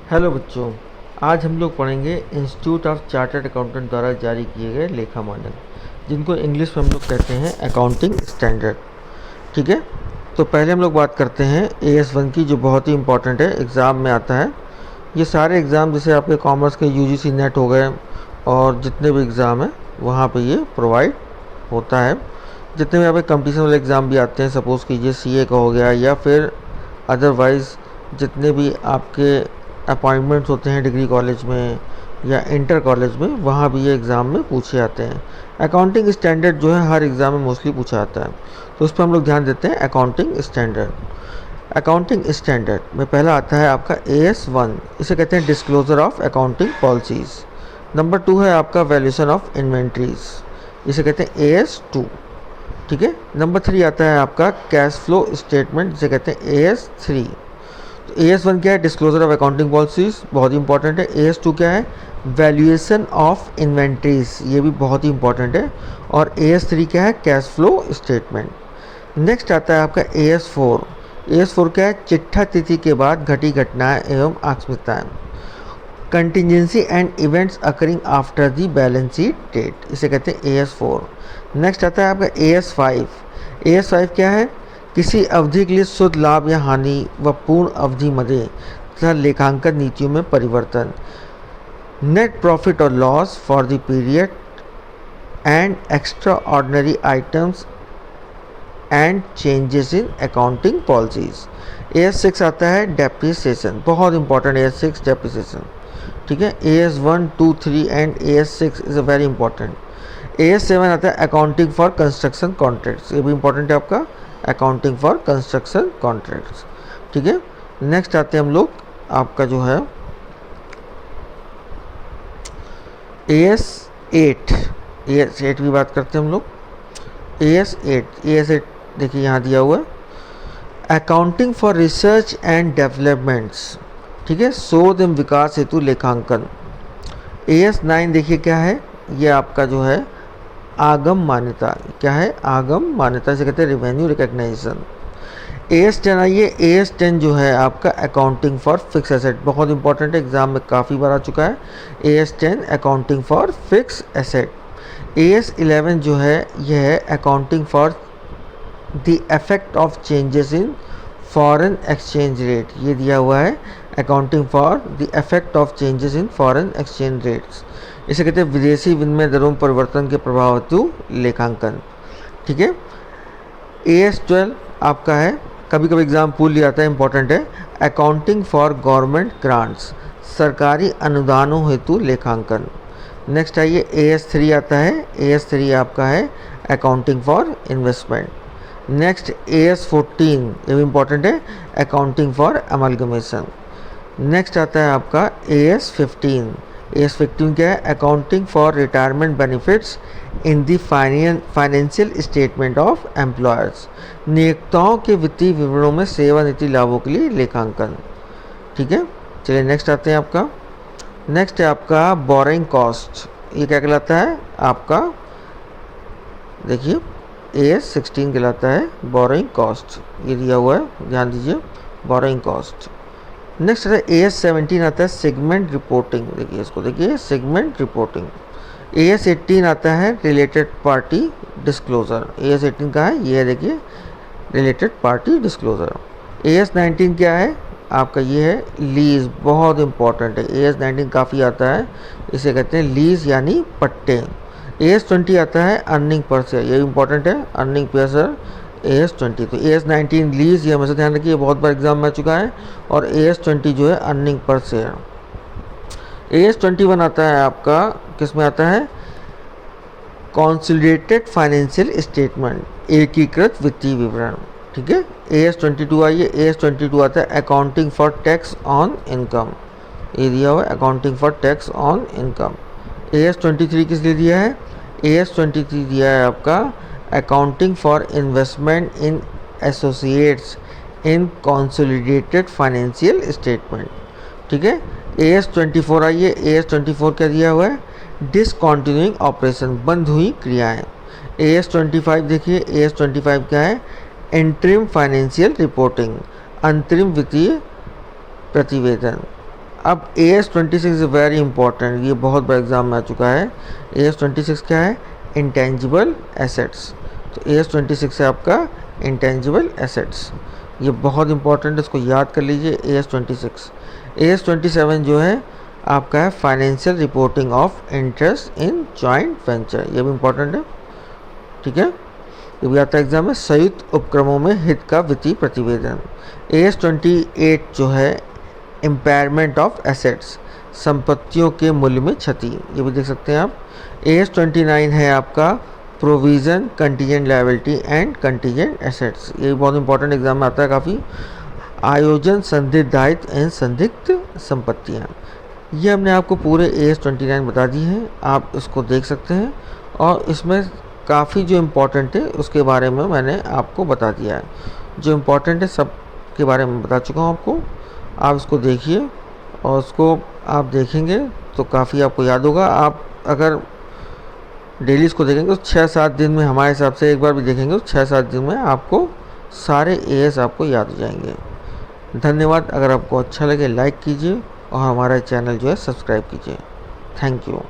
Hello बच्चों, आज हम लोग पढ़ेंगे इंस्टीट्यूट ऑफ चार्टर्ड अकाउंटेंट द्वारा जारी किए गए लेखा मानक, जिनको इंग्लिश में हम लोग कहते हैं अकाउंटिंग स्टैंडर्ड। ठीक है, तो पहले हम लोग बात करते हैं AS1 की, जो बहुत ही इंपॉर्टेंट है, एग्ज़ाम में आता है। ये सारे एग्ज़ाम जैसे आपके कॉमर्स के UGC नेट हो गए और जितने भी एग्ज़ाम हैं वहाँ पे ये प्रोवाइड होता है। जितने भी आपके कंपटीशन वाले एग्ज़ाम भी आते हैं, सपोज़ कीजिए CA का हो गया, या फिर अदरवाइज़ जितने भी आपके अपॉइंटमेंट्स होते हैं डिग्री कॉलेज में या इंटर कॉलेज में, वहाँ भी ये एग्ज़ाम में पूछे जाते हैं। अकाउंटिंग स्टैंडर्ड जो है हर एग्ज़ाम में मोस्टली पूछा जाता है, तो उस पर हम लोग ध्यान देते हैं। अकाउंटिंग स्टैंडर्ड में पहला आता है आपका AS1, इसे कहते हैं disclosure of accounting policies. Number 2 है आपका वैल्यूएशन ऑफ इन्वेंट्रीज, इसे कहते हैं AS2। ठीक है, नंबर 3 आता है आपका कैश फ्लो स्टेटमेंट, जिसे कहते हैं AS3। तो AS1 क्या है? डिस्क्लोजर ऑफ अकाउंटिंग पॉलिसीज, बहुत ही इंपॉर्टेंट है। AS2 क्या है? वैल्यूएशन ऑफ इन्वेंट्रीज, ये भी बहुत ही इंपॉर्टेंट है। और AS3 क्या है? Cash flow statement. नेक्स्ट आता है आपका AS4। AS4 क्या है? चिट्ठा तिथि के बाद घटी घटनाएं एवं आकस्मिकताएं, contingency and events occurring after the balance sheet date, इसे कहते हैं AS4। नेक्स्ट आता है आपका AS5। AS5 क्या है? किसी अवधि के लिए शुद्ध लाभ या हानि व पूर्ण अवधि मदे तथा लेखांकन नीतियों में परिवर्तन, नेट प्रॉफिट और loss for the period and extra ordinary items and changes in accounting policies. AS6 आता है डेप्रिसिएशन, बहुत इंपॉर्टेंट AS6 डेप्रिसिएशन। ठीक है, AS1, 2, 3 and AS6 is a very important. AS7 आता है अकाउंटिंग फॉर कंस्ट्रक्शन कॉन्ट्रैक्ट्स, ये भी इंपॉर्टेंट है आपका, अकाउंटिंग फॉर कंस्ट्रक्शन कॉन्ट्रैक्ट्स। ठीक है, नेक्स्ट आते हैं हम लोग आपका जो है AS8। AS8 की बात करते हैं हम लोग। AS8 देखिए यहाँ दिया हुआ है, accounting for research and developments. ठीक है, शोध एवं विकास हेतु लेखांकन। AS9 देखिए क्या है? ये आपका जो है आगम मान्यता, क्या है? आगम मान्यता, से कहते हैं रेवेन्यू रिकग्नाइजेशन। AS10 आइए, AS10 जो है आपका अकाउंटिंग फॉर फिक्स एसेट, बहुत इंपॉर्टेंट है, एग्जाम में काफ़ी बार आ चुका है। AS10 accounting for fix asset. AS11 जो है यह है accounting for the effect of changes in foreign exchange rate, ये दिया हुआ है, accounting for the effect of changes in foreign exchange rates, इसे कहते हैं विदेशी विनिमय दरों में परिवर्तन के प्रभाव हेतु लेखांकन। ठीक है, AS12 आपका है, कभी कभी एग्जाम पूछ लिया जाता है, इंपॉर्टेंट है, अकाउंटिंग फॉर गवर्नमेंट ग्रांट्स, सरकारी अनुदानों हेतु लेखांकन। नेक्स्ट आइए AS3 आता है, AS3 आपका है accounting for investment. Next AS14, ये भी इंपॉर्टेंट है, अकाउंटिंग फॉर अमलगमेशन। नेक्स्ट आता है आपका AS15। AS15 क्या है? Accounting for retirement benefits in the financial statement of employers, नियोक्ताओं के वित्तीय विवरणों में सेवानिवृत्ति लाभों के लिए लेखांकन। ठीक है, चलिए नेक्स्ट आते हैं आपका, नेक्स्ट है आपका बोरिंग कॉस्ट, ये क्या कहलाता है आपका? देखिए AS16 कहलाता है बोरिंग कॉस्ट, ये दिया हुआ है, ध्यान दीजिए, बोरिंग कॉस्ट। नेक्स्ट है AS17 आता है सेगमेंट रिपोर्टिंग, देखिए इसको, देखिए सेगमेंट रिपोर्टिंग। AS18 आता है रिलेटेड पार्टी डिस्क्लोजर, AS18 का है ये है, देखिए रिलेटेड पार्टी डिस्क्लोजर। AS19 क्या है आपका? ये है लीज, बहुत इंपॉर्टेंट है, AS19 काफ़ी आता है, इसे कहते हैं लीज यानी पट्टे। AS20 आता है अर्निंग पर शेयर, ये इंपॉर्टेंट है, अर्निंग पर शेयर AS20। तो AS19 लीज, ये हमेशा ध्यान रखिए, बहुत बार एग्जाम में आ चुका है। और AS20 जो है अर्निंग पर शेयर। AS21 आता है आपका, किस में आता है? कॉन्सोलिडेटेड फाइनेंशियल स्टेटमेंट, एकीकृत वित्तीय विवरण। ठीक है, AS22 आइए, AS22 आता है accounting for tax on income, ये दिया हुआ है, accounting for tax on income. AS23 किस लिए दिया है? AS23 दिया है आपका accounting for investment in associates in consolidated financial statement. ठीक है, AS24 आइए, AS24 क्या दिया हुआ है? डिसकॉन्टिन्यूइंग ऑपरेशन, बंद हुई क्रियाएं। AS25 देखिए, AS25 क्या है? इंटरिम फाइनेंशियल रिपोर्टिंग, अंतरिम वित्तीय प्रतिवेदन। अब AS26 इज़ वेरी इंपॉर्टेंट, ये बहुत बड़ा एग्जाम में आ चुका है। AS26 क्या है? Intangible assets. तो AS26 है आपका इंटेंजिबल एसेट्स, ये बहुत इंपॉर्टेंट है, इसको याद कर लीजिए। AS26। AS27 जो है आपका है financial reporting of interest in joint venture, ये भी इंपॉर्टेंट है, ठीक है, ये भी आता है एग्जाम में। संयुक्त उपक्रमों में हित का वित्तीय प्रतिवेदन। AS28 जो है इम्पेयरमेंट ऑफ एसेट्स, संपत्तियों के मूल्य में क्षति, ये भी देख सकते हैं आप। AS29 है आपका provision contingent liability and contingent assets, ये भी बहुत इंपॉर्टेंट एग्जाम में आता है काफ़ी। आयोजन, संदिग्ध दायित्व एंड संदिग्ध संपत्तियाँ, ये हमने आपको पूरे AS29 बता दी हैं, आप इसको देख सकते हैं। और इसमें काफ़ी जो इम्पोर्टेंट है उसके बारे में मैंने आपको बता दिया है, जो इम्पोर्टेंट है सब के बारे में बता चुका हूँ आपको। आप इसको देखिए और उसको आप देखेंगे तो काफ़ी आपको याद होगा। आप अगर डेली इसको देखेंगे तो 6-7 दिन में, हमारे हिसाब से एक बार भी देखेंगे तो 6-7 दिन में आपको सारे AS आपको याद हो जाएंगे। धन्यवाद। अगर आपको अच्छा लगे लाइक कीजिए और हमारा चैनल जो है सब्सक्राइब कीजिए। Thank you.